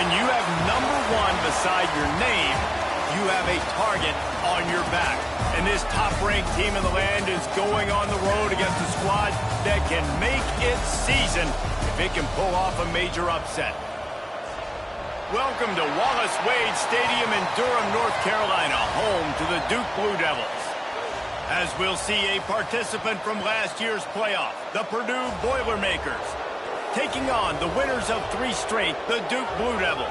When you have #1 beside your name, you have a target on your back. And this top-ranked team in the land is going on the road against a squad that can make its season if it can pull off a major upset. Welcome to Wallace Wade Stadium in Durham, North Carolina, home to the Duke Blue Devils. As we'll see a participant from last year's playoff, the Purdue Boilermakers, taking on the winners of 3 straight, the Duke Blue Devils.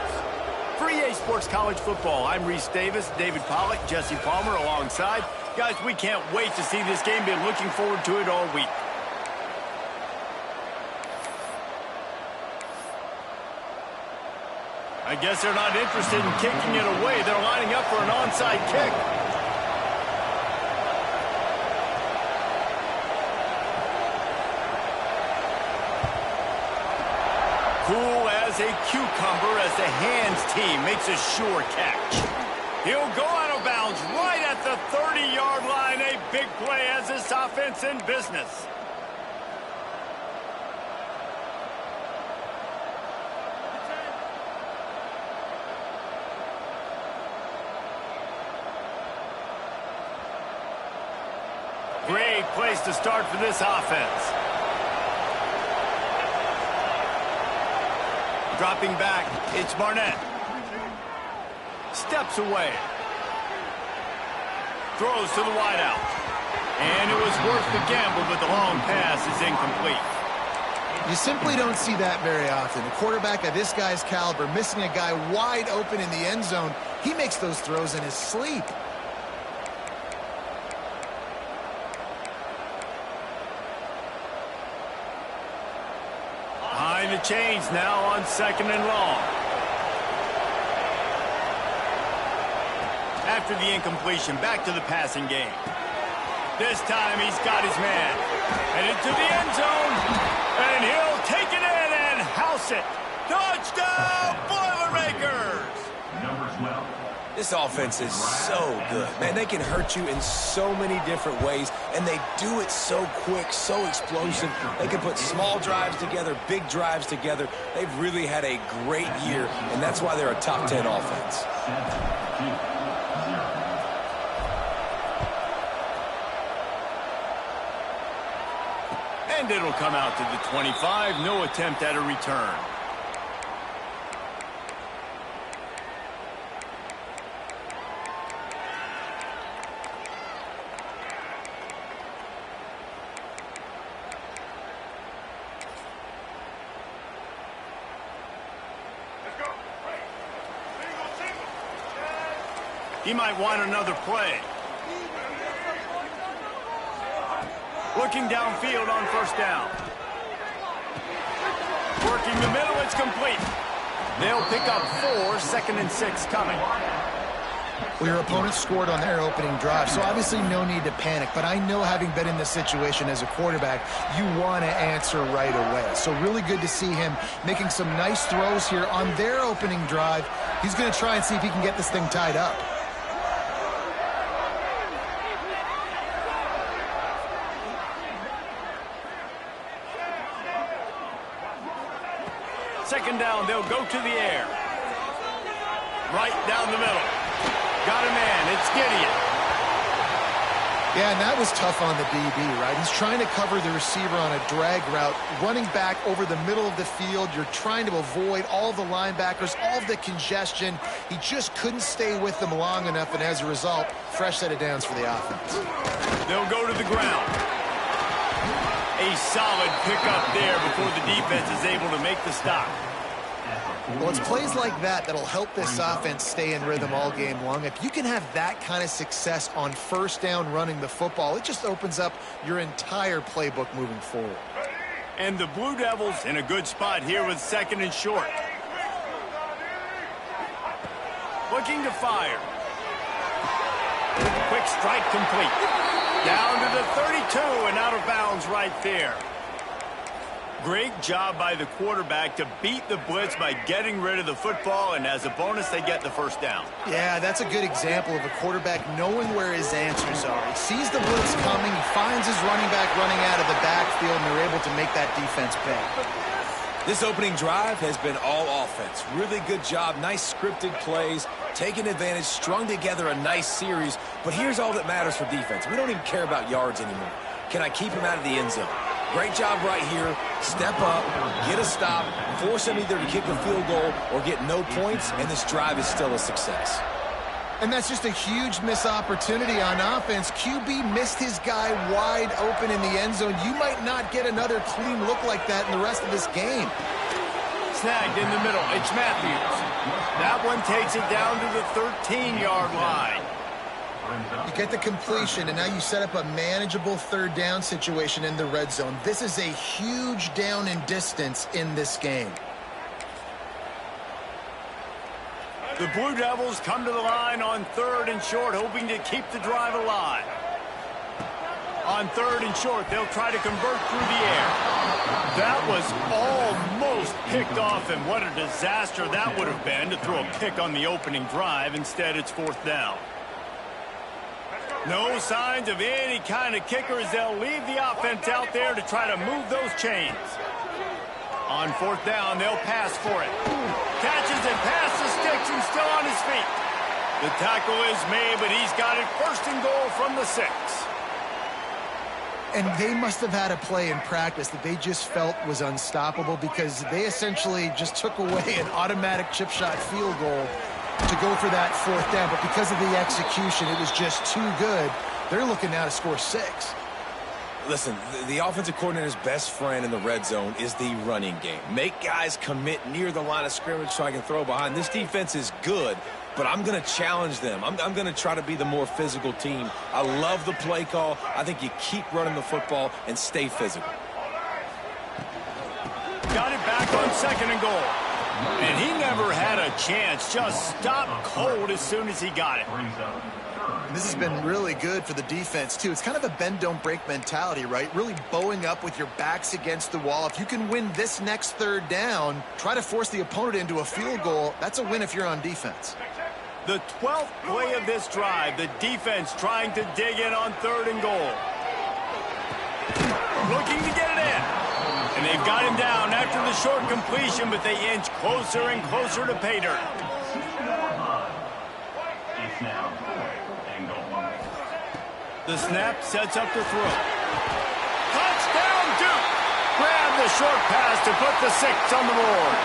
For EA Sports College Football, I'm Reese Davis, David Pollack, Jesse Palmer alongside. Guys, we can't wait to see this game. Been looking forward to it all week. I guess they're not interested in kicking it away. They're lining up for an onside kick. Cool as a cucumber as the hands team makes a sure catch. He'll go out of bounds right at the 30-yard line. A big play as this offense in business. Great place to start for this offense. Dropping back, it's Barnett. Steps away. Throws to the wideout. And it was worth the gamble, but the long pass is incomplete. You simply don't see that very often. A quarterback of this guy's caliber missing a guy wide open in the end zone. He makes those throws in his sleep. Behind the chains now on 2nd and long. After the incompletion, back to the passing game. This time he's got his man. Headed to the end zone. And he'll take it in and house it. Touchdown, Boilermakers! Number 12. This offense is so good. Man, they can hurt you in so many different ways, and they do it so quick, so explosive. They can put small drives together, big drives together. They've really had a great year, and that's why they're a top 10 offense. And it'll come out to the 25. No attempt at a return. He might want another play. Looking downfield on 1st down. Working the middle, it's complete. They'll pick up 4, 2nd and 6 coming. Well, your opponent scored on their opening drive, so obviously no need to panic. But I know, having been in this situation as a quarterback, you want to answer right away. So really good to see him making some nice throws here on their opening drive. He's going to try and see if he can get this thing tied up. Second down, they'll go to the air. Right down the middle. Got a man, it's Gideon. Yeah, and that was tough on the DB, right? He's trying to cover the receiver on a drag route, running back over the middle of the field. You're trying to avoid all the linebackers, all of the congestion. He just couldn't stay with them long enough, and as a result, fresh set of downs for the offense. They'll go to the ground. A solid pickup there before the defense is able to make the stop. Well, it's plays like that that'll help this offense stay in rhythm all game long. If you can have that kind of success on 1st down running the football, it just opens up your entire playbook moving forward. And the Blue Devils in a good spot here with 2nd and short. Looking to fire. Quick strike complete. Down to the 32 and out of bounds right there. Great job by the quarterback to beat the blitz by getting rid of the football, and as a bonus, they get the 1st down. Yeah, that's a good example of a quarterback knowing where his answers are. He sees the blitz coming, he finds his running back running out of the backfield, and they're able to make that defense pay. This opening drive has been all offense. Really good job, nice scripted plays, taking advantage, strung together a nice series. But here's all that matters for defense. We don't even care about yards anymore. Can I keep him out of the end zone? Great job right here. Step up, get a stop, force him either to kick a field goal or get no points, and this drive is still a success. And that's just a huge missed opportunity on offense. QB missed his guy wide open in the end zone. You might not get another clean look like that in the rest of this game. Snagged in the middle. It's Matthews. That one takes it down to the 13-yard line. You get the completion, and now you set up a manageable third down situation in the red zone. This is a huge down in distance in this game. The Blue Devils come to the line on 3rd and short, hoping to keep the drive alive. On 3rd and short, they'll try to convert through the air. That was almost picked off, and what a disaster that would have been to throw a pick on the opening drive. Instead, it's 4th down. No signs of any kind of kickers. They'll leave the offense out there to try to move those chains. On 4th down, they'll pass for it. Catches it past the sticks and still on his feet. The tackle is made, but he's got it 1st and goal from the 6. And they must have had a play in practice that they just felt was unstoppable, because they essentially just took away an automatic chip shot field goal to go for that 4th down. But because of the execution, it was just too good. They're looking now to score 6. Listen, the offensive coordinator's best friend in the red zone is the running game. Make guys commit near the line of scrimmage so I can throw behind. This defense is good, but I'm going to challenge them. I'm going to try to be the more physical team. I love the play call. I think you keep running the football and stay physical. Got it back on 2nd and goal. And he never had a chance. Just stopped cold as soon as he got it. This has been really good for the defense, too. It's kind of a bend-don't-break mentality, right? Really bowing up with your backs against the wall. If you can win this next 3rd down, try to force the opponent into a field goal. That's a win if you're on defense. The 12th play of this drive, the defense trying to dig in on 3rd and goal. Looking to get it in. And they've got him down after the short completion, but they inch closer and closer to pay dirt. The snap sets up the throw. Touchdown, Duke! Grab the short pass to put the 6 on the board.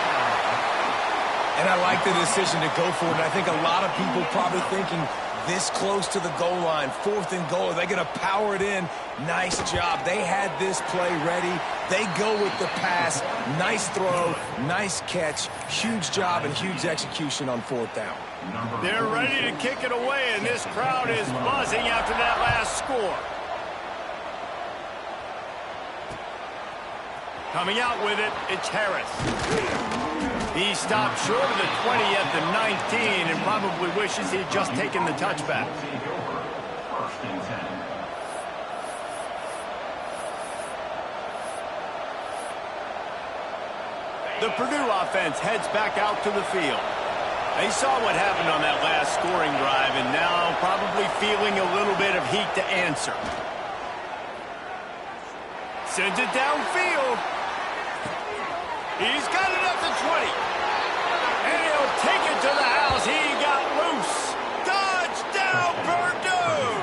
And I like the decision to go for it. And I think a lot of people probably thinking this close to the goal line, 4th and goal, are they going to power it in? Nice job. They had this play ready. They go with the pass. Nice throw, nice catch. Huge job and huge execution on 4th down. They're ready to kick it away, and this crowd is buzzing after that last score. Coming out with it, it's Harris. He stopped short of the 20 at the 19 and probably wishes he'd just taken the touchback. The Purdue offense heads back out to the field. They saw what happened on that last scoring drive and now probably feeling a little bit of heat to answer. Sends it downfield. He's got it at the 20. And he'll take it to the house. He got loose. Touchdown, Purdue!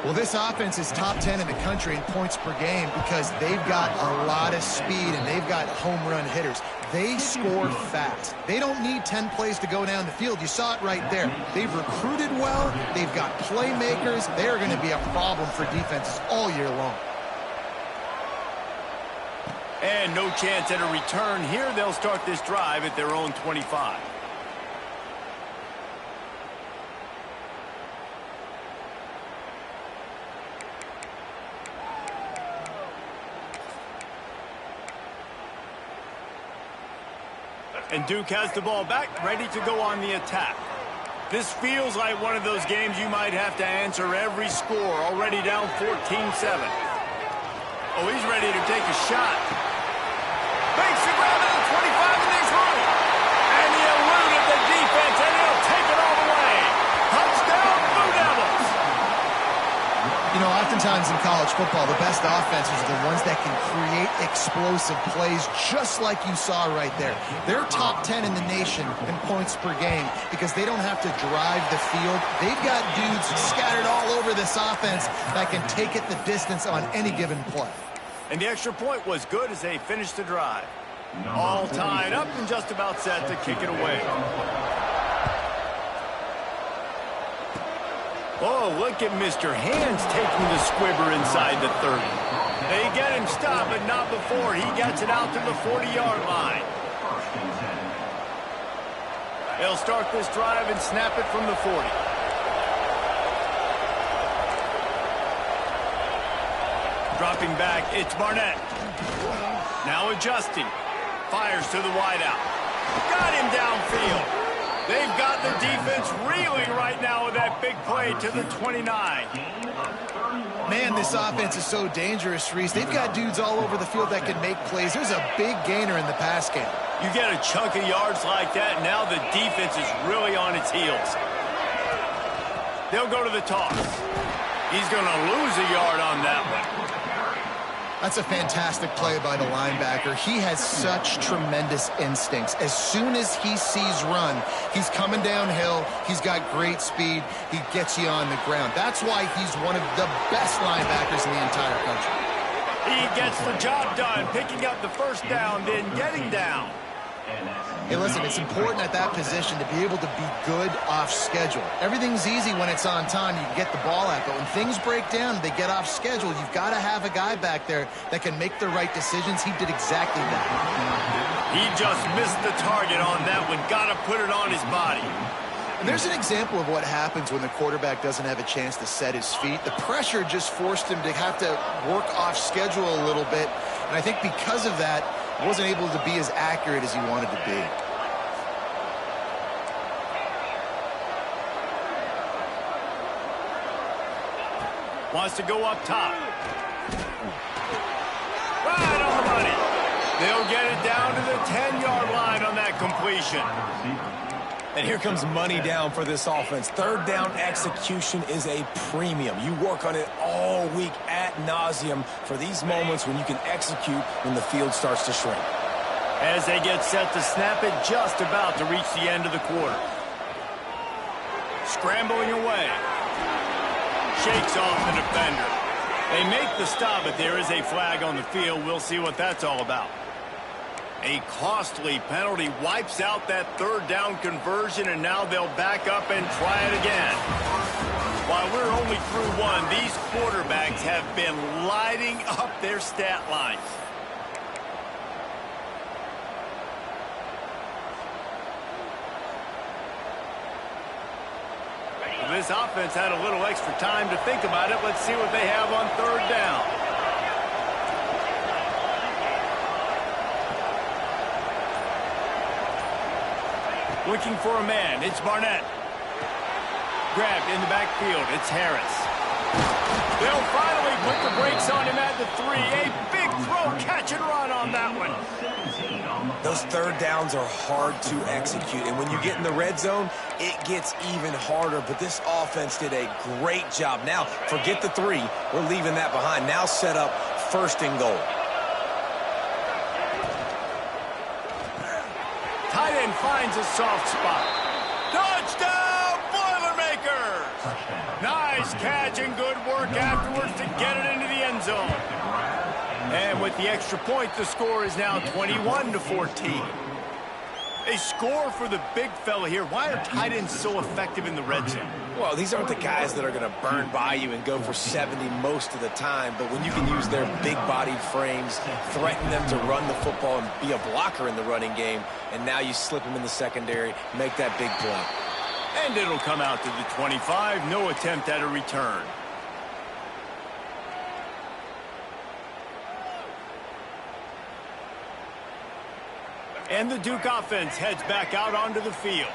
Well, this offense is top 10 in the country in points per game because they've got a lot of speed and they've got home run hitters. They score fast. They don't need 10 plays to go down the field. You saw it right there. They've recruited well. They've got playmakers. They're going to be a problem for defenses all year long. And no chance at a return here. They'll start this drive at their own 25. And Duke has the ball back, ready to go on the attack. This feels like one of those games you might have to answer every score. Already down 14-7. Oh, he's ready to take a shot. Makes the grab at the 25 and there's room. And he eluded the defense, and he'll take it all the way. Touchdown, Blue Devils. You know, Oftentimes in college football, the best offenses are the ones that can create explosive plays, just like you saw right there. They're top 10 in the nation in points per game because they don't have to drive the field. They've got dudes scattered all over this offense that can take it the distance on any given play. And the extra point was good as they finished the drive. All tied up and just about set to kick it away. Oh, look at Mr. Hands taking the squibber inside the 30. They get him stopped, but not before he gets it out to the 40-yard line. They'll start this drive and snap it from the 40. Dropping back, it's Barnett. Now adjusting. Fires to the wideout. Got him downfield. They've got the defense reeling right now with that big play to the 29. Man, this offense is so dangerous, Reese. They've got dudes all over the field that can make plays. There's a big gainer in the pass game. You get a chunk of yards like that, and now the defense is really on its heels. They'll go to the toss. He's going to lose a yard on that one. That's a fantastic play by the linebacker. He has such tremendous instincts. As soon as he sees run, he's coming downhill. He's got great speed. He gets you on the ground. That's why he's one of the best linebackers in the entire country. He gets the job done, picking up the first down, then getting down. Hey, listen, it's important at that position to be able to be good off schedule. Everything's easy when it's on time. You can get the ball out, but when things break down, they get off schedule. You've got to have a guy back there that can make the right decisions. He did exactly that. He just missed the target on that one. Got to put it on his body. And there's an example of what happens when the quarterback doesn't have a chance to set his feet. The pressure just forced him to have to work off schedule a little bit. And I think because of that, he wasn't able to be as accurate as he wanted to be. Wants to go up top. Right on the money. They'll get it down to the 10-yard line on that completion. And here comes money down for this offense. Third down execution is a premium. You work on it all week ad nauseum for these moments when you can execute when the field starts to shrink. As they get set to snap it, just about to reach the end of the quarter. Scrambling away. Shakes off the defender. They make the stop, but there is a flag on the field. We'll see what that's all about. A costly penalty wipes out that third down conversion, and now they'll back up and try it again. While we're only through one, these quarterbacks have been lighting up their stat lines. This offense had a little extra time to think about it. Let's see what they have on third down. Looking for a man. It's Barnett. Grabbed in the backfield. It's Harris. They'll finally put the brakes on him at the 3. A big throw, catch and run on that one. Those third downs are hard to execute, and when you get in the red zone, it gets even harder. But this offense did a great job. Now, forget the 3. We're leaving that behind. Now set up first and goal. Tight end finds a soft spot. Touchdown, Boilermakers! Nice catch and good work afterwards to get it into the end zone. And with the extra point, the score is now 21-14. A score for the big fella here. Why are tight ends so effective in the red zone? Well, these aren't the guys that are going to burn by you and go for 70 most of the time, but when you can use their big-bodied frames, threaten them to run the football and be a blocker in the running game, and now you slip them in the secondary, make that big play. And it'll come out to the 25. No attempt at a return. And the Duke offense heads back out onto the field.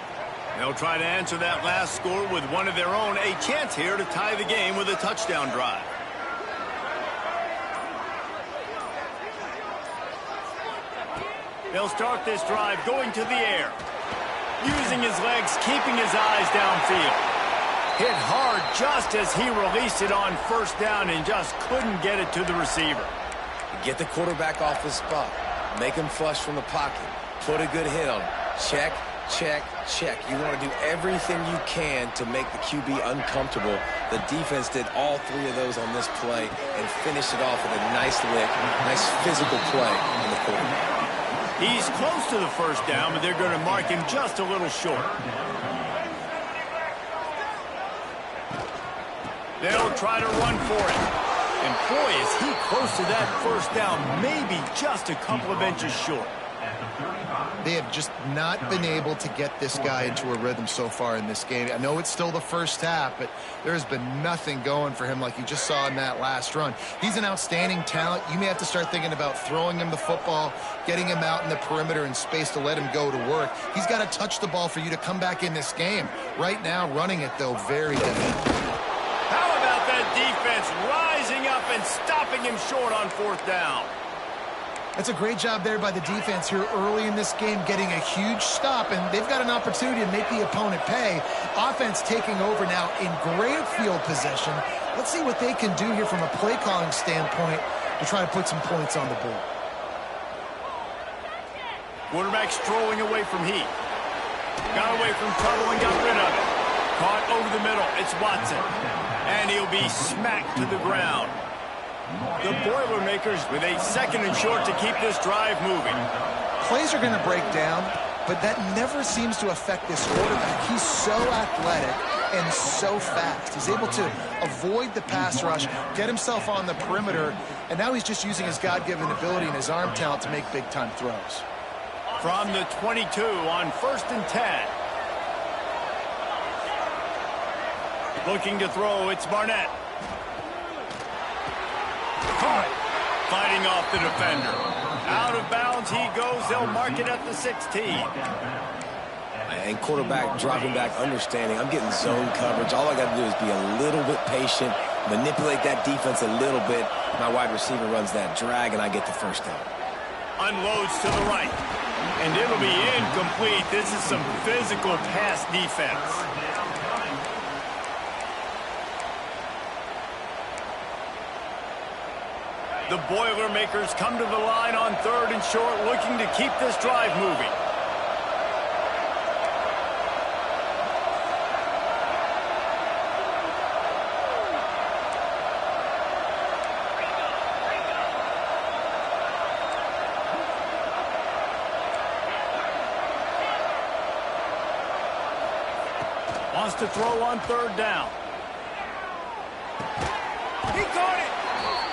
They'll try to answer that last score with one of their own. A chance here to tie the game with a touchdown drive. They'll start this drive going to the air. Using his legs, keeping his eyes downfield. Hit hard just as he released it on first down and just couldn't get it to the receiver. Get the quarterback off his spot. Make him flush from the pocket. Put a good hit on him. Check, check, check. You want to do everything you can to make the QB uncomfortable. The defense did all three of those on this play and finished it off with a nice lick, nice physical play on the quarterback. He's close to the first down, but they're going to mark him just a little short. They'll try to run for it. And boy, is he close to that first down, maybe just a couple of inches short. They have just not been able to get this guy into a rhythm so far in this game. I know it's still the first half, but there's been nothing going for him like you just saw in that last run. He's an outstanding talent. You may have to start thinking about throwing him the football, getting him out in the perimeter in space to let him go to work. He's got to touch the ball for you to come back in this game. Right now, running it, though, very difficult. How about that defense rising up and stopping him short on fourth down? That's a great job there by the defense here early in this game, getting a huge stop, and they've got an opportunity to make the opponent pay. Offense taking over now in great field position. Let's see what they can do here from a play calling standpoint to try to put some points on the board. Quarterback strolling away from heat. Got away from trouble and got rid of it. Caught over the middle. It's Watson. And he'll be smacked to the ground. The Boilermakers with a second and short to keep this drive moving. Plays are going to break down, but that never seems to affect this quarterback. He's so athletic and so fast. He's able to avoid the pass rush, get himself on the perimeter, and now he's just using his God-given ability and his arm talent to make big-time throws. From the 22 on 1st and 10. Looking to throw, it's Barnett. Caught. Fighting off the defender. Out of bounds he goes. They'll mark it at the 16. And quarterback dropping back, understanding. I'm getting zone coverage. All I got to do is be a little bit patient, manipulate that defense a little bit. My wide receiver runs that drag, and I get the first down. Unloads to the right. And it'll be incomplete. This is some physical pass defense. The Boilermakers come to the line on 3rd and short, looking to keep this drive moving. Wants to throw on 3rd down. He caught it.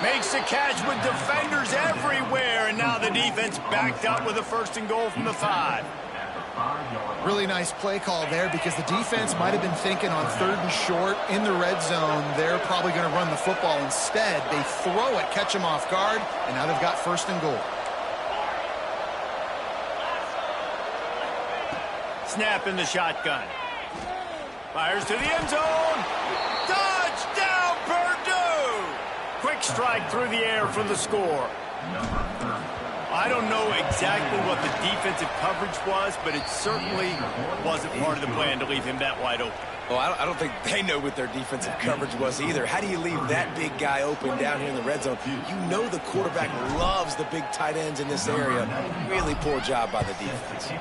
Makes the catch with defenders everywhere, and now the defense backed up with a 1st and goal from the 5. Really nice play call there because the defense might have been thinking on 3rd and short in the red zone. They're probably going to run the football instead. They throw it, catch him off guard, and now they've got 1st and goal. Snap in the shotgun. Fires to the end zone. Touchdown, Purdue! Quick strike through the air for the score. I don't know exactly what the defensive coverage was, but it certainly wasn't part of the plan to leave him that wide open. Well, I don't think they know what their defensive coverage was either. How do you leave that big guy open down here in the red zone? You know the quarterback loves the big tight ends in this area. Really poor job by the defense.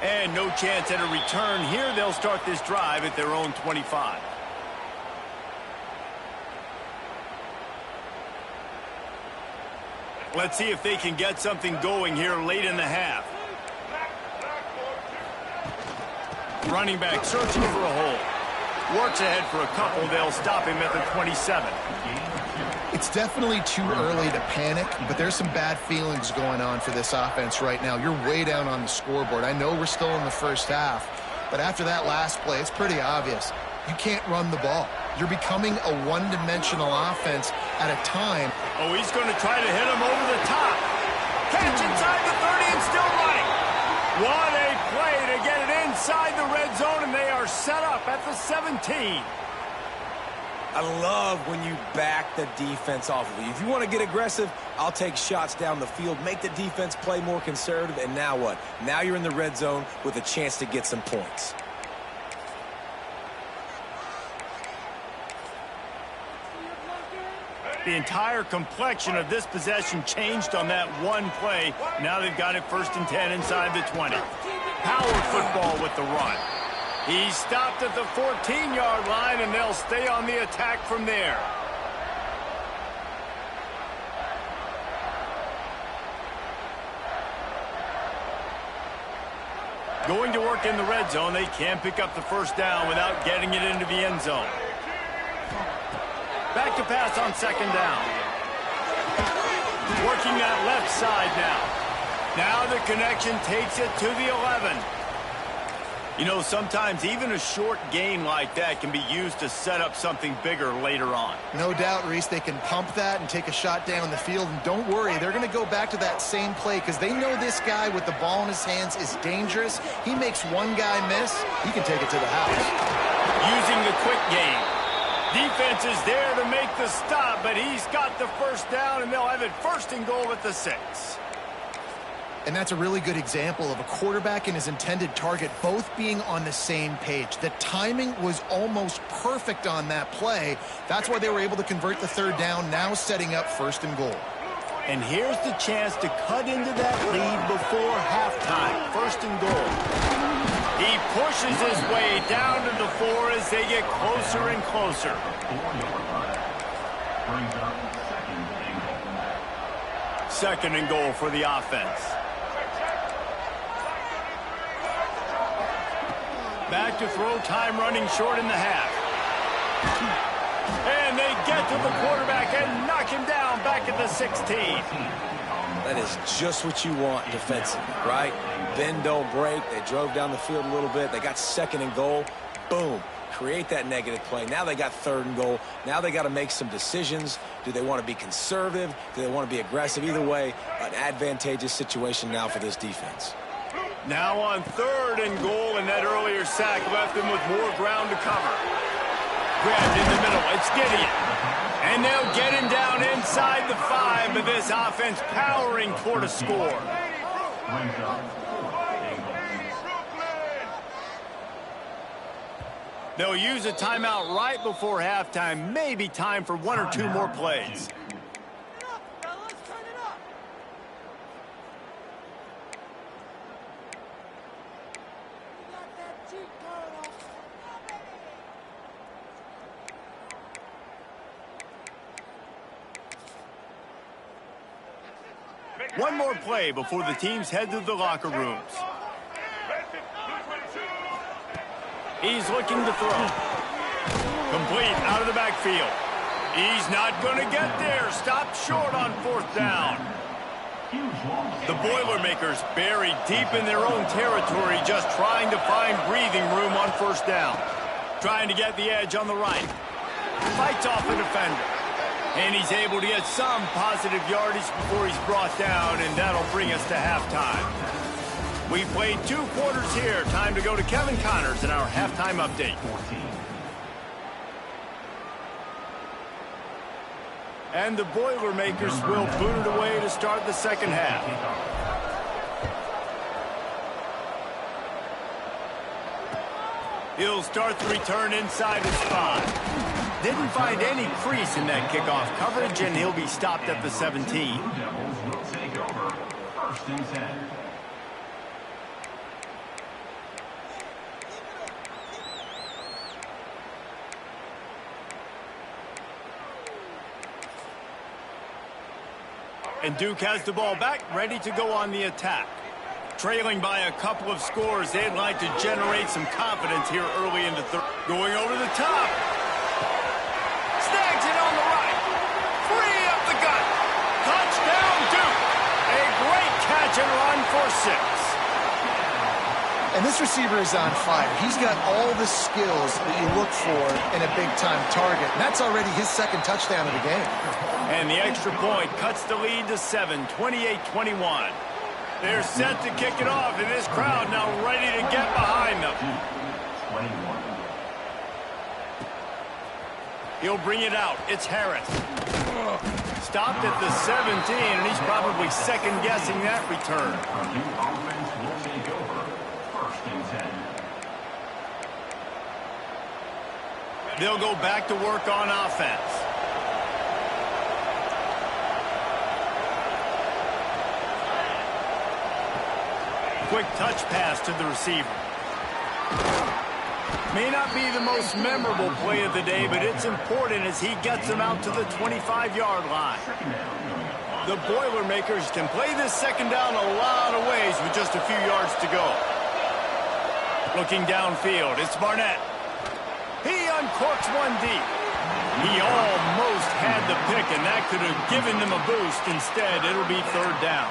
And no chance at a return here. They'll start this drive at their own 25. Let's see if they can get something going here late in the half. Running back searching for a hole. Works ahead for a couple. They'll stop him at the 27. It's definitely too early to panic, but there's some bad feelings going on for this offense right now. You're way down on the scoreboard. I know we're still in the first half, but after that last play, it's pretty obvious. You can't run the ball. You're becoming a one-dimensional offense at a time. Oh, he's going to try to hit him over the top. Catch inside the 30 and still running. What a play to get it inside the red zone, and they are set up at the 17. I love when you back the defense off of you. If you want to get aggressive, I'll take shots down the field, make the defense play more conservative, and now what? Now you're in the red zone with a chance to get some points. The entire complexion of this possession changed on that one play. Now they've got it 1st and 10 inside the 20. Power football with the run. He stopped at the 14-yard line, and they'll stay on the attack from there. Going to work in the red zone. They can't pick up the 1st down without getting it into the end zone. Back to pass on 2nd down. Working that left side now. Now the connection takes it to the 11. You know, sometimes even a short gain like that can be used to set up something bigger later on. No doubt, Reese, they can pump that and take a shot down the field. And don't worry, they're going to go back to that same play because they know this guy with the ball in his hands is dangerous. He makes one guy miss, he can take it to the house. Using the quick game. Defense is there to make the stop, but he's got the 1st down, and they'll have it 1st and goal at the 6. And that's a really good example of a quarterback and his intended target both being on the same page. The timing was almost perfect on that play. That's why they were able to convert the 3rd down, now setting up 1st and goal. And here's the chance to cut into that lead before halftime. 1st and goal. He pushes his way down to the 4 as they get closer and closer. Second and goal for the offense. Back to throw, time running short in the half. And they get to the quarterback and knock him down back at the 16. That is just what you want defensively, right? Bend, don't break. They drove down the field a little bit. They got 2nd and goal. Boom. Create that negative play. Now they got 3rd and goal. Now they got to make some decisions. Do they want to be conservative? Do they want to be aggressive? Either way, an advantageous situation now for this defense. Now on 3rd and goal, and that earlier sack left them with more ground to cover. Grabbed in the middle. It's Gideon. And they'll get him down inside the 5, but this offense powering toward a score. They'll use a timeout right before halftime. Maybe time for 1 or 2 more plays. One more play before the teams head to the locker rooms. He's looking to throw. Complete out of the backfield. He's not going to get there. Stopped short on 4th down. The Boilermakers buried deep in their own territory, just trying to find breathing room on 1st down. Trying to get the edge on the right. Fights off the defender. And he's able to get some positive yardage before he's brought down, and that'll bring us to halftime. We played 2 quarters here. Time to go to Kevin Connors in our halftime update. And the Boilermakers will boot it away to start the 2nd half. He'll start the return inside his 5. Didn't find any crease in that kickoff coverage, and he'll be stopped at the 17. And Duke has the ball back, ready to go on the attack. Trailing by a couple of scores, they'd like to generate some confidence here early in the 3rd. Going over the top. Snags it on the right. Free up the gut. Touchdown, Duke. A great catch and run for 6. And this receiver is on fire. He's got all the skills that you look for in a big-time target. And that's already his 2nd touchdown of the game. And the extra point cuts the lead to 7, 28-21. They're set to kick it off, and this crowd now ready to get behind them. He'll bring it out. It's Harris. Stopped at the 17, and he's probably second-guessing that return. They'll go back to work on offense. quick touch pass to the receiver. May not be the most memorable play of the day, but it's important as he gets them out to the 25-yard line. The Boilermakers can play this second down a lot of ways with just a few yards to go. Looking downfield, it's Barnett. He uncorks one deep. He almost had the pick, and that could have given them a boost. Instead, it'll be third down.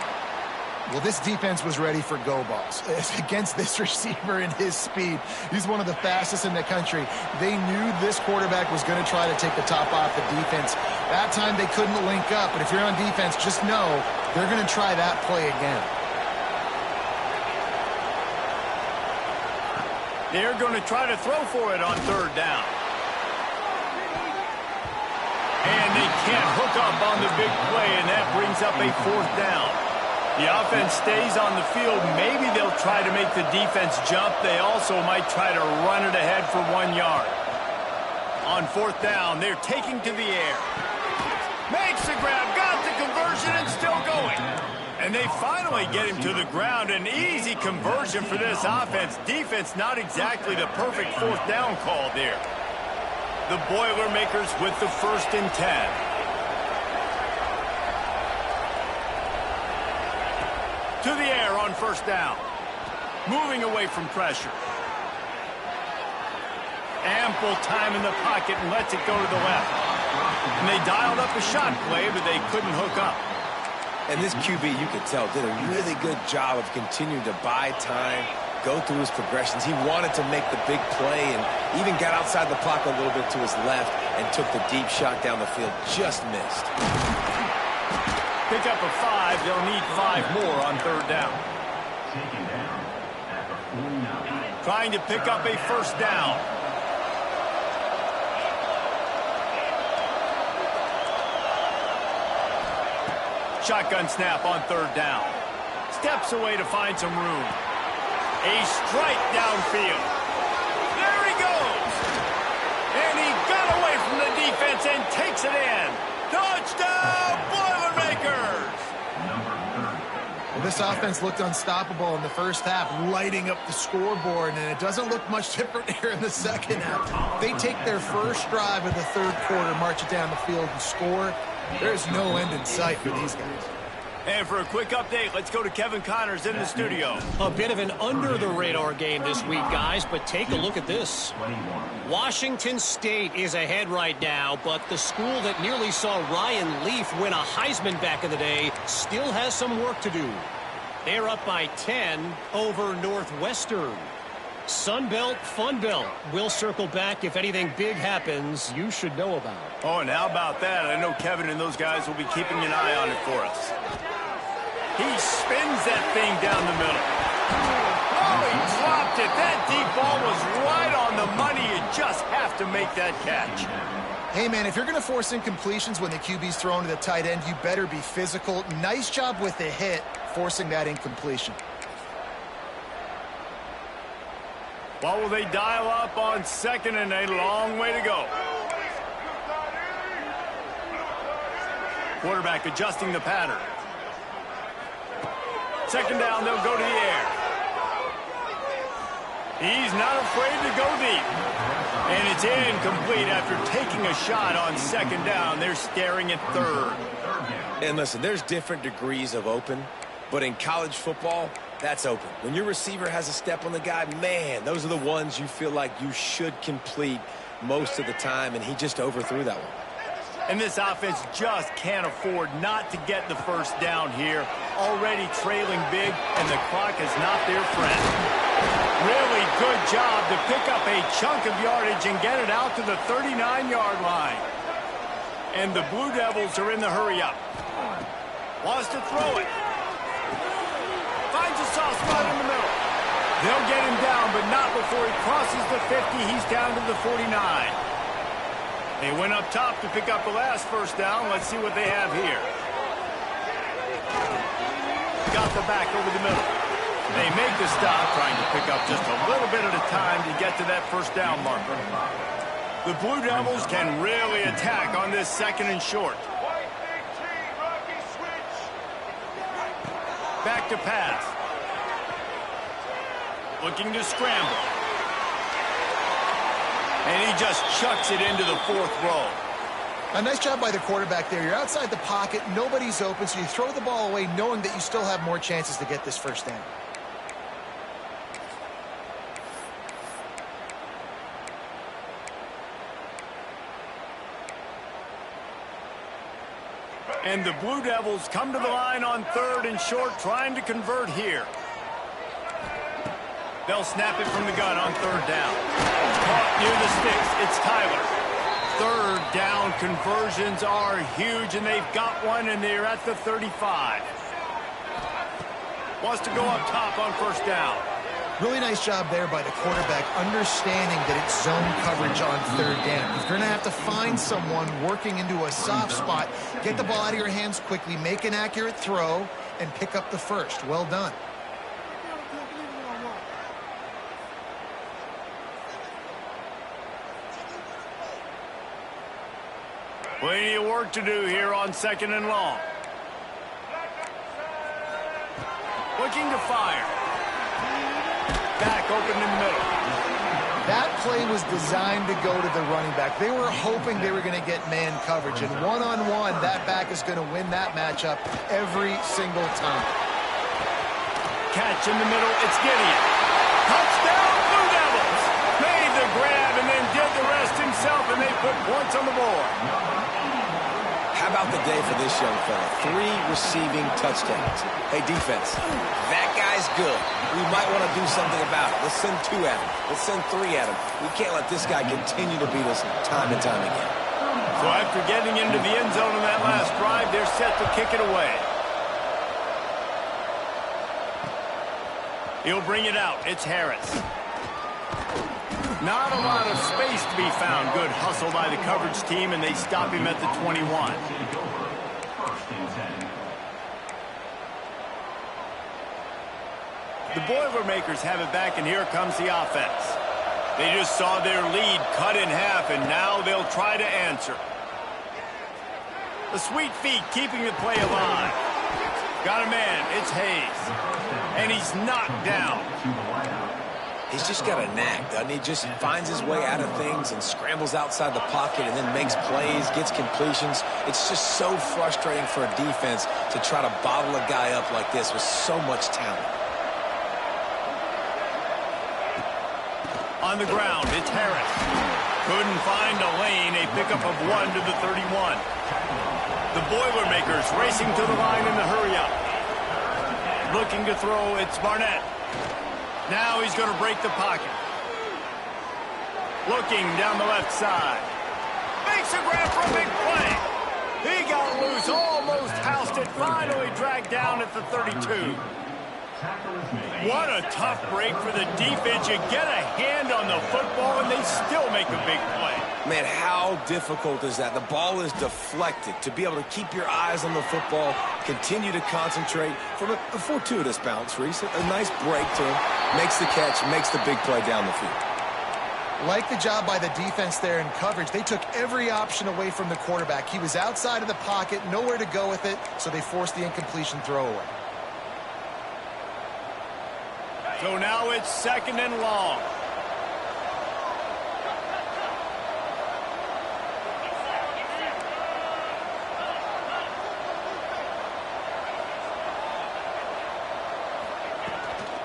Well, this defense was ready for go balls. Against this receiver and his speed, he's one of the fastest in the country. They knew this quarterback was going to try to take the top off the defense. That time they couldn't link up, but if you're on defense, just know they're going to try that play again. They're going to try to throw for it on third down. And they can't hook up on the big play, and that brings up a fourth down. The offense stays on the field. Maybe they'll try to make the defense jump. They also might try to run it ahead for 1 yard. On fourth down, they're taking to the air. Makes the grab, got the conversion, and still going. And they finally get him to the ground. An easy conversion for this offense. Defense not exactly the perfect fourth down call there. The Boilermakers with the 1st and 10. To the air on first down. Moving away from pressure. Ample time in the pocket and lets it go to the left. And they dialed up a shot play, but they couldn't hook up. And this QB, you could tell, did a really good job of continuing to buy time, go through his progressions. He wanted to make the big play and even got outside the pocket a little bit to his left and took the deep shot down the field. Just missed. Pick up a 5. They'll need 5 more on third down. Trying to pick up a first down. Shotgun snap on third down. Steps away to find some room. A strike downfield. There he goes. And he got away from the defense and takes it in. Touchdown, Boilermakers! Well, this offense looked unstoppable in the first half, lighting up the scoreboard, and it doesn't look much different here in the second half. They take their first drive of the third quarter, march it down the field, and score. There's no end in sight for these guys. And for a quick update, let's go to Kevin Connors in the studio. A bit of an under-the-radar game this week, guys, but take a look at this. Washington State is ahead right now, but the school that nearly saw Ryan Leaf win a Heisman back in the day still has some work to do. They're up by 10 over Northwestern. Sunbelt, Funbelt. We'll circle back if anything big happens you should know about. Oh, and how about that? I know Kevin and those guys will be keeping an eye on it for us. He spins that thing down the middle. Oh, he dropped it. That deep ball was right on the money. You just have to make that catch. Hey, man, if you're going to force incompletions when the QB's thrown to the tight end, you better be physical. Nice job with the hit, forcing that incompletion. What will they dial up on second and a long way to go? Quarterback adjusting the pattern. Second down, they'll go to the air. He's not afraid to go deep. And it's incomplete after taking a shot on second down. They're staring at third. And listen, there's different degrees of open, but in college football, that's open. When your receiver has a step on the guy, man, those are the ones you feel like you should complete most of the time, and he just overthrew that one. And this offense just can't afford not to get the first down here. Already trailing big, and the clock is not their friend. Really good job to pick up a chunk of yardage and get it out to the 39-yard line. And the Blue Devils are in the hurry-up. Wants to throw it. Finds a soft spot in the middle. They'll get him down, but not before he crosses the 50. He's down to the 49. They went up top to pick up the last first down. Let's see what they have here. Got the back over the middle. They make the stop, trying to pick up just a little bit at a time to get to that first down marker. The Blue Devils can really attack on this second and short. Back to pass. Looking to scramble. And he just chucks it into the 4th row. A nice job by the quarterback there. You're outside the pocket, nobody's open, so you throw the ball away knowing that you still have more chances to get this first down. And the Blue Devils come to the line on 3rd and short, trying to convert here. They'll snap it from the gun on 3rd down. Caught near the sticks. It's Tyler. 3rd down conversions are huge, and they've got one, and they're at the 35. Wants to go up top on 1st down. Really nice job there by the quarterback, understanding that it's zone coverage on 3rd down. If you're going to have to find someone working into a soft spot, get the ball out of your hands quickly, make an accurate throw, and pick up the 1st. Well done. Plenty of work to do here on 2nd and long. Looking to fire. Back open in the middle. That play was designed to go to the running back. They were hoping they were going to get man coverage, and one-on-one, that back is going to win that matchup every single time. Catch in the middle, it's Gideon. Touchdown, Blue Devils! Made the grab and then did the rest himself, and they put points on the board. How about the day for this young fella? 3 receiving touchdowns. Hey, defense, that guy's good. We might want to do something about it. Let's send 2 at him. Let's send 3 at him. We can't let this guy continue to beat us time and time again. So after getting into the end zone on that last drive, they're set to kick it away. He'll bring it out. It's Harris. Not a lot of space to be found. Good hustle by the coverage team, and they stop him at the 21. The Boilermakers have it back, and here comes the offense. They just saw their lead cut in half, and now they'll try to answer. The sweet feet keeping the play alive. Got a man. It's Hayes. And he's knocked down. He's just got a knack, doesn't he? Just finds his way out of things and scrambles outside the pocket and then makes plays, gets completions. It's just so frustrating for a defense to try to bottle a guy up like this with so much talent. On the ground, it's Harris. Couldn't find a lane, a pickup of 1 to the 31. The Boilermakers racing to the line in the hurry-up. Looking to throw, it's Barnett. Now he's going to break the pocket. Looking down the left side. Makes a grab for a big play. He got loose, almost housed it, finally dragged down at the 32. What a tough break for the defense. You get a hand on the football, and they still make a big play. Man, how difficult is that? The ball is deflected. To be able to keep your eyes on the football, continue to concentrate from a fortuitous bounce, Reese. A nice break to him. Makes the catch, makes the big play down the field. Like the job by the defense there in coverage. They took every option away from the quarterback. He was outside of the pocket, nowhere to go with it, so they forced the incompletion throwaway. So now it's 2nd and long.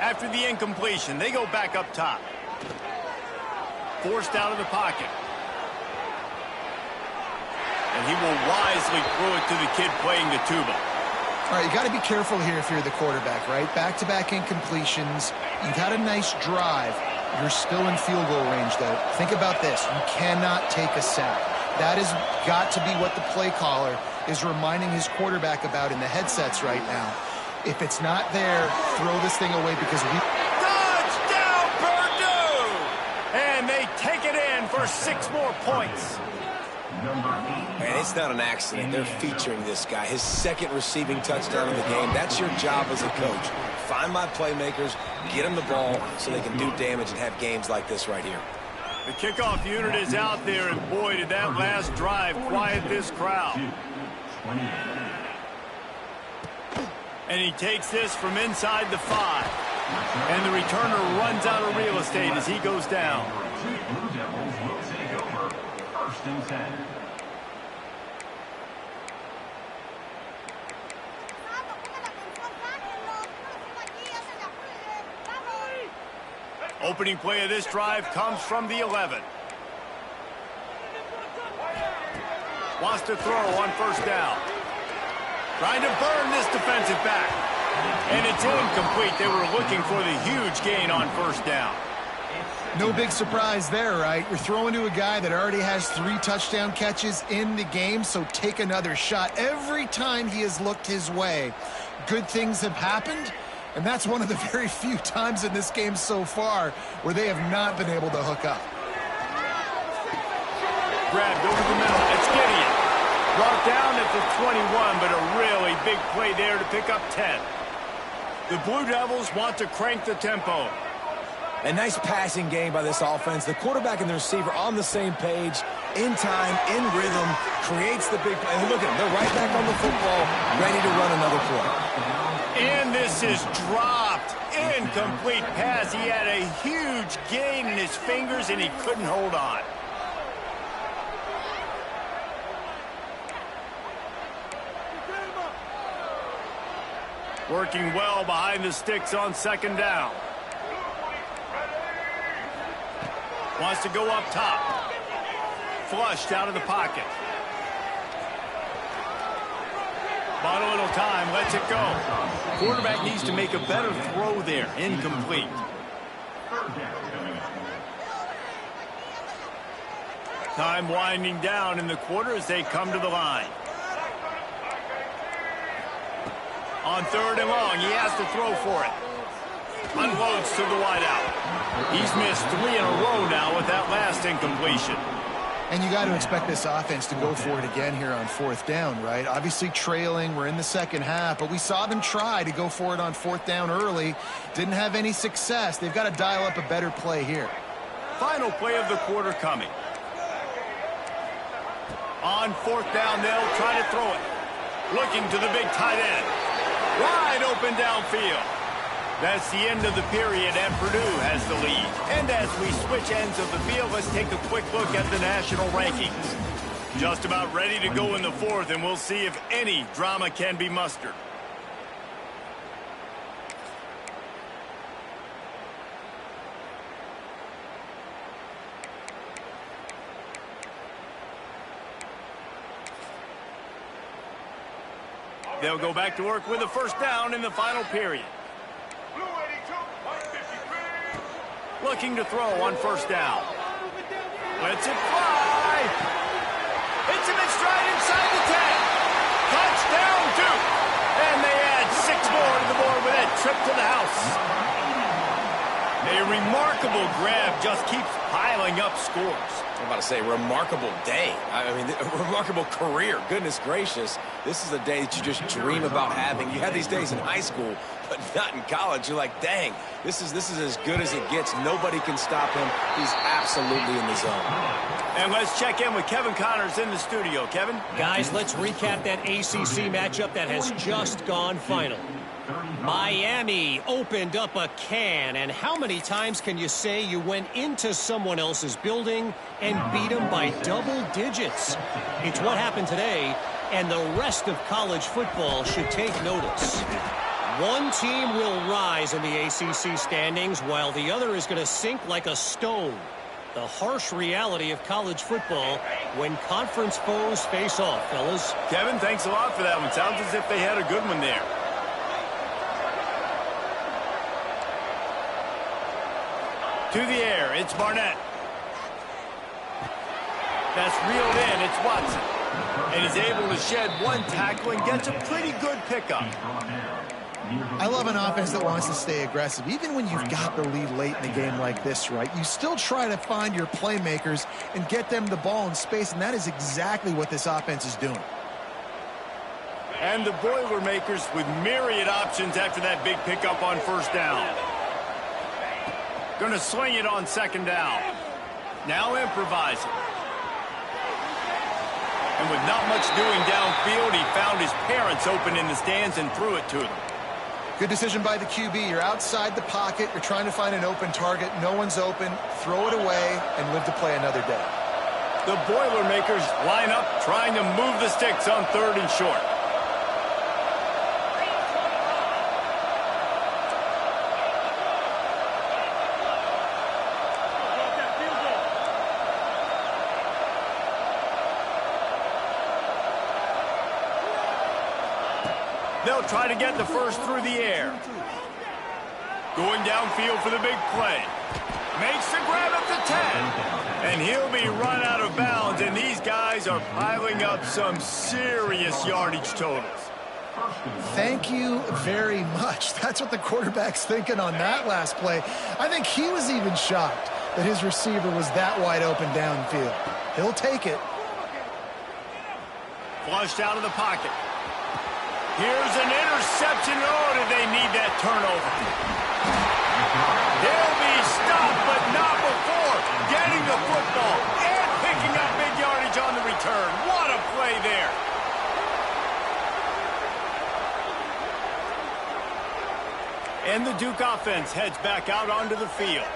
After the incompletion, they go back up top. Forced out of the pocket. And he will wisely throw it to the kid playing the tuba. All right, you got to be careful here if you're the quarterback, right? Back-to-back incompletions. You've had a nice drive. You're still in field goal range, though. Think about this. You cannot take a sack. That has got to be what the play caller is reminding his quarterback about in the headsets right now. If it's not there, throw this thing away because we... Touchdown, Purdue! And they take it in for 6 more points. And it's not an accident. They're featuring this guy. His 2nd receiving touchdown in the game. That's your job as a coach. Find my playmakers, get them the ball so they can do damage and have games like this right here. The kickoff unit is out there, and boy, did that last drive quiet this crowd. And he takes this from inside the 5. And the returner runs out of real estate as he goes down. First and 10. Opening play of this drive comes from the 11. Wants to throw on first down. Trying to burn this defensive back. And it's incomplete. They were looking for the huge gain on first down. No big surprise there, right? You're throwing to a guy that already has 3 touchdown catches in the game, so take another shot. Every time he has looked his way, good things have happened, and that's one of the very few times in this game so far where they have not been able to hook up. Grabbed over the middle. It's Gideon. Brought down at the 21, but a really big play there to pick up 10. The Blue Devils want to crank the tempo. A nice passing game by this offense. The quarterback and the receiver on the same page, in time, in rhythm, creates the big play. And look at them. They're right back on the football, ready to run another play. And this is dropped. Incomplete pass. He had a huge gain in his fingers, and he couldn't hold on. Working well behind the sticks on second down. Wants to go up top. Flushed out of the pocket. Bought a little time, lets it go. Quarterback needs to make a better throw there. Incomplete. Time winding down in the quarter as they come to the line. On third and long, he has to throw for it. Unloads to the wideout. He's missed 3 in a row now with that last incompletion. And you got to expect this offense to go for it again here on fourth down, right? Obviously trailing, we're in the second half, but we saw them try to go for it on fourth down early. Didn't have any success. They've got to dial up a better play here. Final play of the quarter coming. On fourth down, they'll try to throw it. Looking to the big tight end. Wide open downfield. That's the end of the period, and Purdue has the lead. And as we switch ends of the field, let's take a quick look at the national rankings. Just about ready to go in the fourth, and we'll see if any drama can be mustered. They'll go back to work with a first down in the final period. Looking to throw on first down. Lets it fly. Hits him in stride inside the 10. Touchdown, Duke. And they add 6 more to the board with that trip to the house. A remarkable grab just keeps piling up scores. I'm about to say, remarkable day. I mean, a remarkable career. Goodness gracious. This is a day that you just dream about having. You had these days in high school, but not in college. You're like, dang, this is as good as it gets. Nobody can stop him. He's absolutely in the zone. And let's check in with Kevin Connors in the studio. Kevin? Guys, let's recap that ACC matchup that has just gone final. Miami opened up a can, and how many times can you say you went into someone else's building and beat them by double digits? It's what happened today, and the rest of college football should take notice. One team will rise in the ACC standings, while the other is going to sink like a stone. The harsh reality of college football when conference foes face off, fellas. Kevin, thanks a lot for that one. Sounds as if they had a good one there. To the air, it's Barnett. That's reeled in, it's Watson. And he's able to shed one tackle and gets a pretty good pickup. I love an offense that wants to stay aggressive. Even when you've got the lead late in the game like this, right, you still try to find your playmakers and get them the ball in space, and that is exactly what this offense is doing. And the Boilermakers with myriad options after that big pickup on first down. Going to swing it on second down. Now improvising. And with not much doing downfield, he found his parents open in the stands and threw it to them. Good decision by the QB. You're outside the pocket. You're trying to find an open target. No one's open. Throw it away and live to play another day. The Boilermakers line up trying to move the sticks on 3rd and short. They'll try to get the first through the air. Going downfield for the big play. Makes the grab at the 10. And he'll be run out of bounds, and these guys are piling up some serious yardage totals. Thank you very much. That's what the quarterback's thinking on that last play. I think he was even shocked that his receiver was that wide open downfield. He'll take it. Flushed out of the pocket. Here's an interception. Oh, did they need that turnover? They'll be stopped, but not before getting the football and picking up big yardage on the return. What a play there. And the Duke offense heads back out onto the field.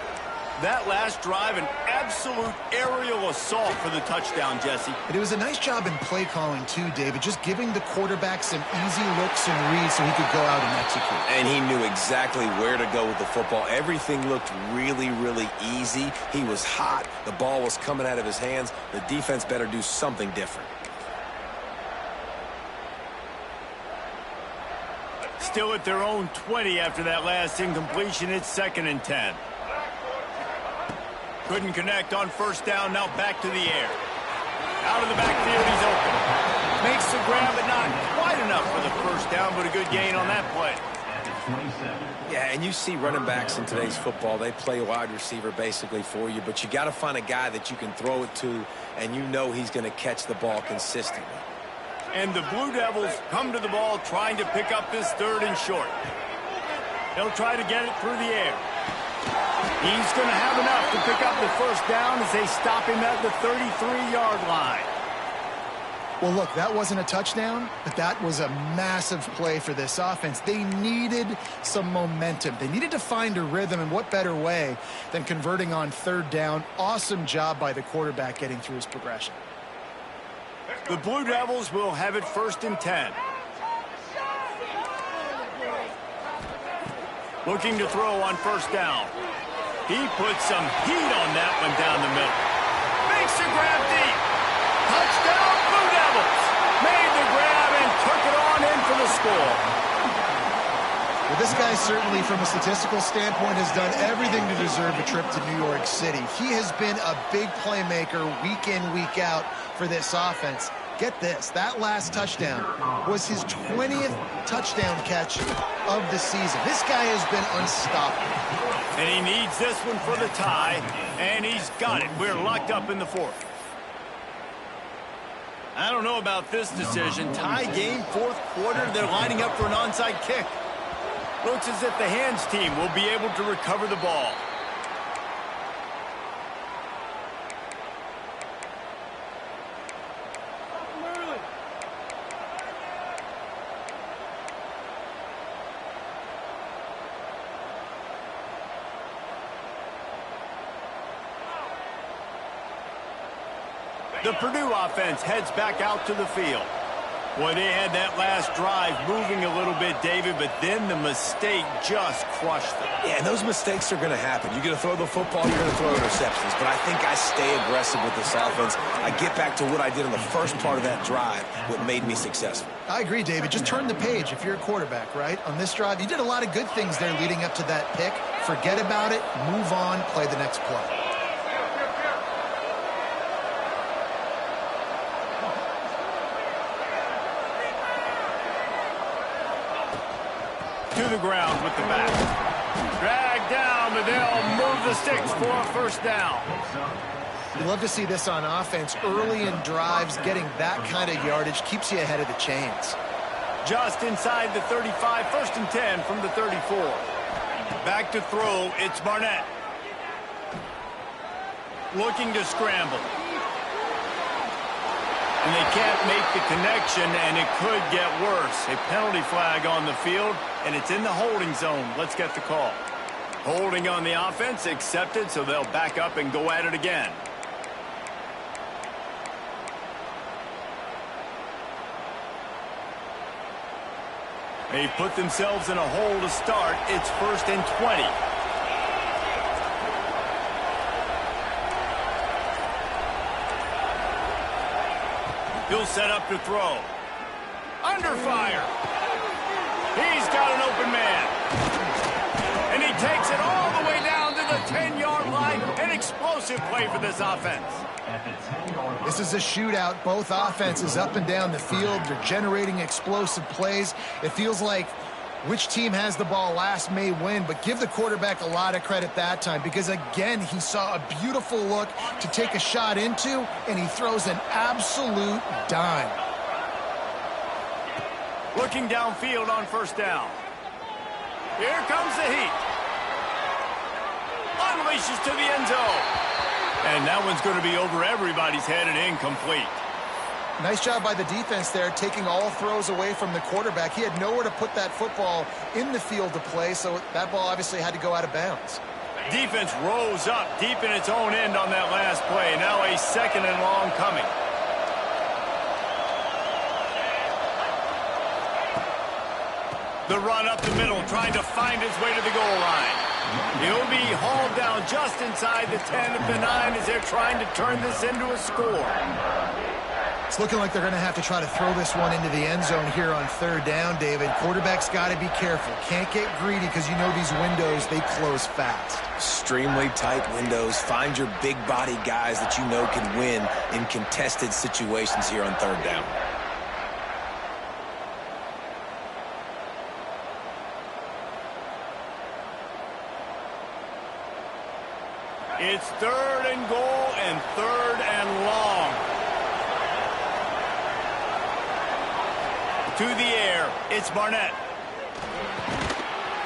That last drive, an absolute aerial assault for the touchdown, Jesse. It was a nice job in play calling, too, David, just giving the quarterback some easy looks and reads so he could go out and execute. And he knew exactly where to go with the football. Everything looked really, really easy. He was hot. The ball was coming out of his hands. The defense better do something different. Still at their own 20 after that last incompletion. It's 2nd and 10. Couldn't connect on 1st down. Now back to the air. Out of the backfield, he's open. Makes the grab, but not quite enough for the 1st down, but a good gain on that play. Yeah, and you see running backs in today's football, they play wide receiver basically for you, but you got to find a guy that you can throw it to, and you know he's going to catch the ball consistently. And the Blue Devils come to the ball trying to pick up this 3rd and short. They'll try to get it through the air. He's going to have enough to pick up the 1st down as they stop him at the 33-yard line. Well, look, that wasn't a touchdown, but that was a massive play for this offense. They needed some momentum. They needed to find a rhythm, and what better way than converting on 3rd down. Awesome job by the quarterback getting through his progression. The Blue Devils will have it 1st and 10. Looking to throw on 1st down. He puts some heat on that one down the middle. Makes the grab deep. Touchdown, Blue Devils. Made the grab and took it on in for the score. Well, this guy certainly, from a statistical standpoint, has done everything to deserve a trip to New York City. He has been a big playmaker week in, week out for this offense. Get this, that last touchdown was his 20th touchdown catch of the season. This guy has been unstoppable. And he needs this one for the tie, and he's got it. We're locked up in the 4th. I don't know about this decision. Tie game, 4th quarter. They're lining up for an onside kick. Looks as if the hands team will be able to recover the ball. The Purdue offense heads back out to the field. Boy, they had that last drive moving a little bit, David, but then the mistake just crushed them. Yeah, and those mistakes are going to happen. You're going to throw the football, you're going to throw interceptions. But I think I stay aggressive with this offense. I get back to what I did in the first part of that drive, what made me successful. I agree, David. Just turn the page if you're a quarterback, right? On this drive, you did a lot of good things there leading up to that pick. Forget about it, move on, play the next play. To the ground with the back. Dragged down, but they'll move the sticks for a 1st down. You love to see this on offense. Early in drives, getting that kind of yardage keeps you ahead of the chains. Just inside the 35, 1st and 10 from the 34. Back to throw, it's Barnett. Looking to scramble. And they can't make the connection, and it could get worse. A penalty flag on the field, and it's in the holding zone. Let's get the call. Holding on the offense, accepted, so they'll back up and go at it again. They put themselves in a hole to start. It's 1st and 20. He'll set up to throw. Under fire. He's got an open man. And he takes it all the way down to the 10-yard line. An explosive play for this offense. This is a shootout. Both offenses up and down the field. They're generating explosive plays. It feels like which team has the ball last may win, but give the quarterback a lot of credit that time because, again, he saw a beautiful look to take a shot into, and he throws an absolute dime. Looking downfield on 1st down. Here comes the heat. Unleashes to the end zone. And that one's going to be over everybody's head and incomplete. Nice job by the defense there, taking all throws away from the quarterback. He had nowhere to put that football in the field to play, so that ball obviously had to go out of bounds. Defense rose up deep in its own end on that last play. Now a 2nd and long coming. The run up the middle, trying to find his way to the goal line. He'll be hauled down just inside the 10 of the 9 as they're trying to turn this into a score. It's looking like they're going to have to try to throw this one into the end zone here on 3rd down, David. Quarterback's got to be careful. Can't get greedy because you know these windows, they close fast. Extremely tight windows. Find your big body guys that you know can win in contested situations here on 3rd down. It's 3rd and goal and 3rd and long. To the air, it's Barnett.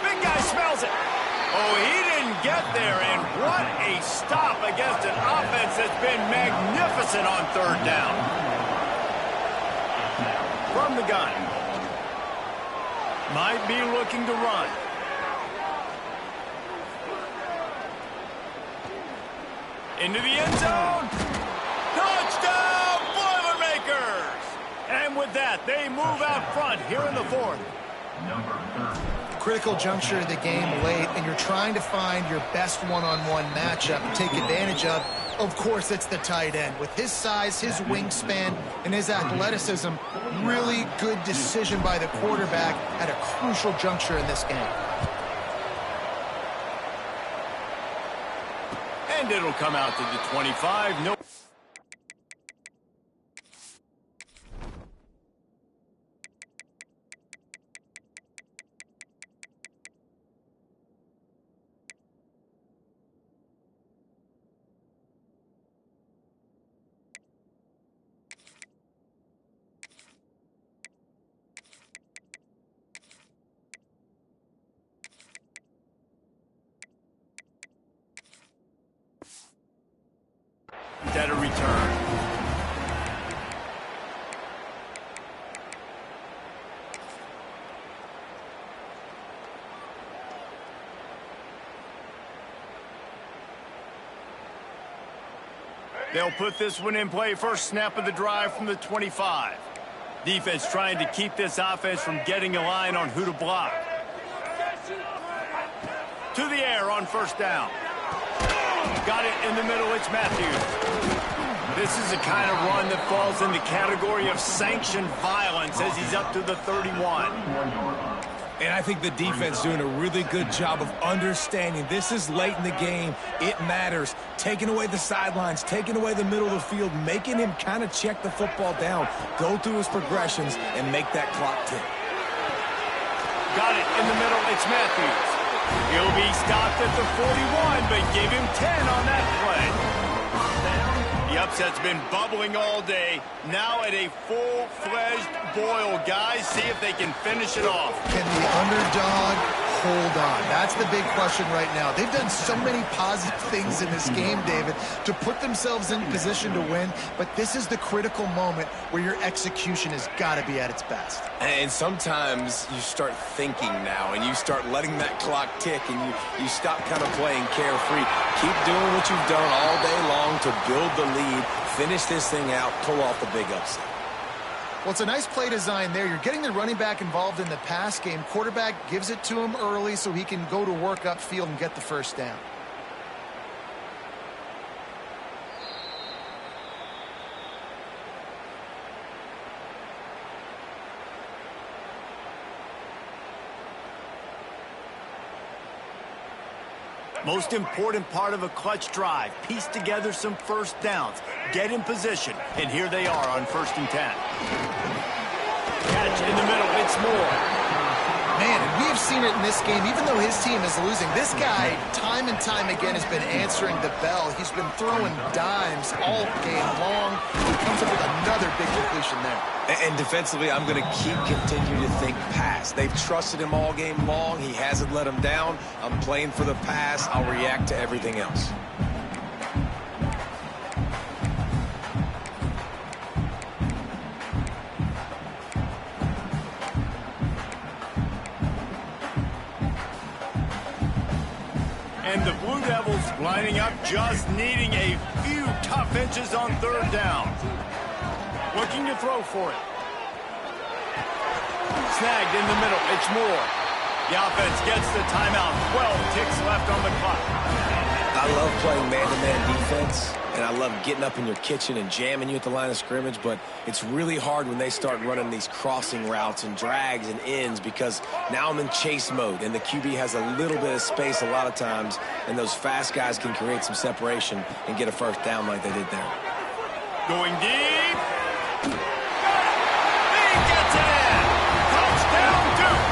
Big guy smells it. Oh, he didn't get there, and what a stop against an offense that's been magnificent on 3rd down. From the gun. Might be looking to run. Into the end zone. Touchdown, Boilermakers! And with that, they move out front here in the 4th. Critical juncture of the game late, and you're trying to find your best one-on-one matchup to take advantage of. Of course, it's the tight end. With his size, his wingspan, and his athleticism, really good decision by the quarterback at a crucial juncture in this game. And it'll come out to the 25. No. At a return. They'll put this one in play. First snap of the drive from the 25. Defense trying to keep this offense from getting a line on who to block. To the air on 1st down. Got it in the middle. It's Matthews. This is a kind of run that falls in the category of sanctioned violence as he's up to the 31. And I think the defense doing a really good job of understanding this is late in the game. It matters. Taking away the sidelines, taking away the middle of the field, making him kind of check the football down, go through his progressions, and make that clock tick. Got it in the middle. It's Matthews. He'll be stopped at the 41, but give him 10 on that play. The upset's been bubbling all day. Now at a full-fledged boil, guys. See if they can finish it off. Can the underdog hold on? That's the big question right now. They've done so many positive things in this game, David, to put themselves in position to win, but this is the critical moment where your execution has got to be at its best. And sometimes you start thinking now, and you start letting that clock tick, and you stop kind of playing carefree. Keep doing what you've done all day long to build the lead, finish this thing out, pull off the big upset. Well, it's a nice play design there. You're getting the running back involved in the pass game. Quarterback gives it to him early so he can go to work upfield and get the first down. Most important part of a clutch drive, piece together some first downs, get in position, and here they are on 1st and 10. Catch in the middle, it's Moore. Man, and we have seen it in this game, even though his team is losing. This guy, time and time again, has been answering the bell. He's been throwing dimes all game long. He comes up with another big completion there. And defensively, I'm going to continue to think pass. They've trusted him all game long. He hasn't let him down. I'm playing for the pass. I'll react to everything else. And the Blue Devils lining up, just needing a few tough inches on 3rd down. Looking to throw for it. Snagged in the middle. It's Moore. The offense gets the timeout. 12 ticks left on the clock. I love playing man-to-man defense, and I love getting up in your kitchen and jamming you at the line of scrimmage, but it's really hard when they start running these crossing routes and drags and ends because now I'm in chase mode, and the QB has a little bit of space a lot of times, and those fast guys can create some separation and get a first down like they did there. Going deep. He gets it in. Touchdown, Duke.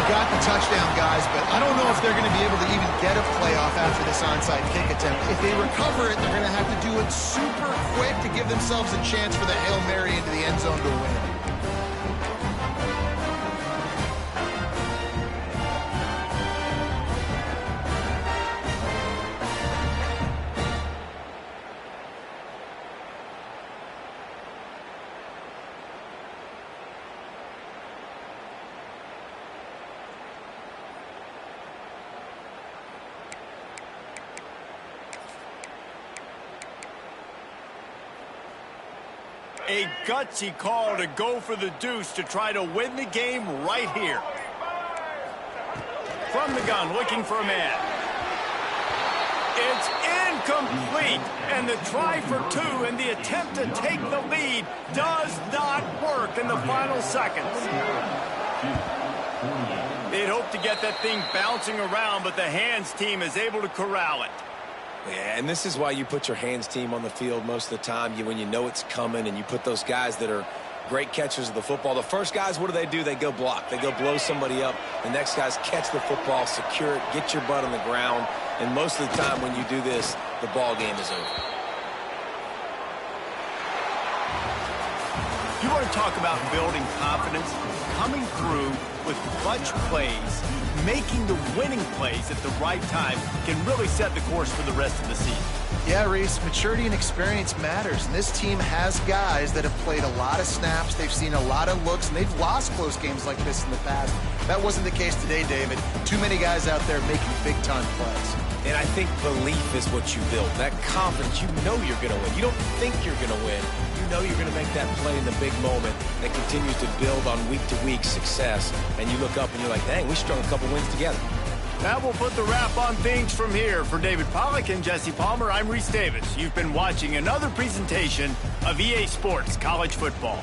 Got the touchdown, guys, but I don't know if they're going to be able to even get a playoff after this onside kick attempt. If they recover it, they're going to have to do it super quick to give themselves a chance for the Hail Mary into the end zone to win. A gutsy call to go for the deuce to try to win the game right here. From the gun, looking for a man. It's incomplete, and the try for 2 and the attempt to take the lead does not work in the final seconds. They'd hoped to get that thing bouncing around, but the hands team is able to corral it. Yeah, and this is why you put your hands team on the field most of the time when you know it's coming, and you put those guys that are great catchers of the football. The first guys, what do? They go block. They go blow somebody up. The next guys catch the football, secure it, get your butt on the ground. And most of the time when you do this, the ball game is over. You want to talk about building confidence? Coming through with clutch plays, making the winning plays at the right time can really set the course for the rest of the season. Yeah, Reese, maturity and experience matters. And this team has guys that have played a lot of snaps. They've seen a lot of looks, and they've lost close games like this in the past. That wasn't the case today, David. Too many guys out there making big-time plays. And I think belief is what you build. That confidence, you know you're going to win. You don't think you're going to win. You know you're going to make that play in the big moment that continues to build on week-to-week success. And you look up and you're like, dang, we strung a couple wins together. That will put the wrap on things from here. For David Pollack and Jesse Palmer, I'm Reese Davis. You've been watching another presentation of EA Sports College Football.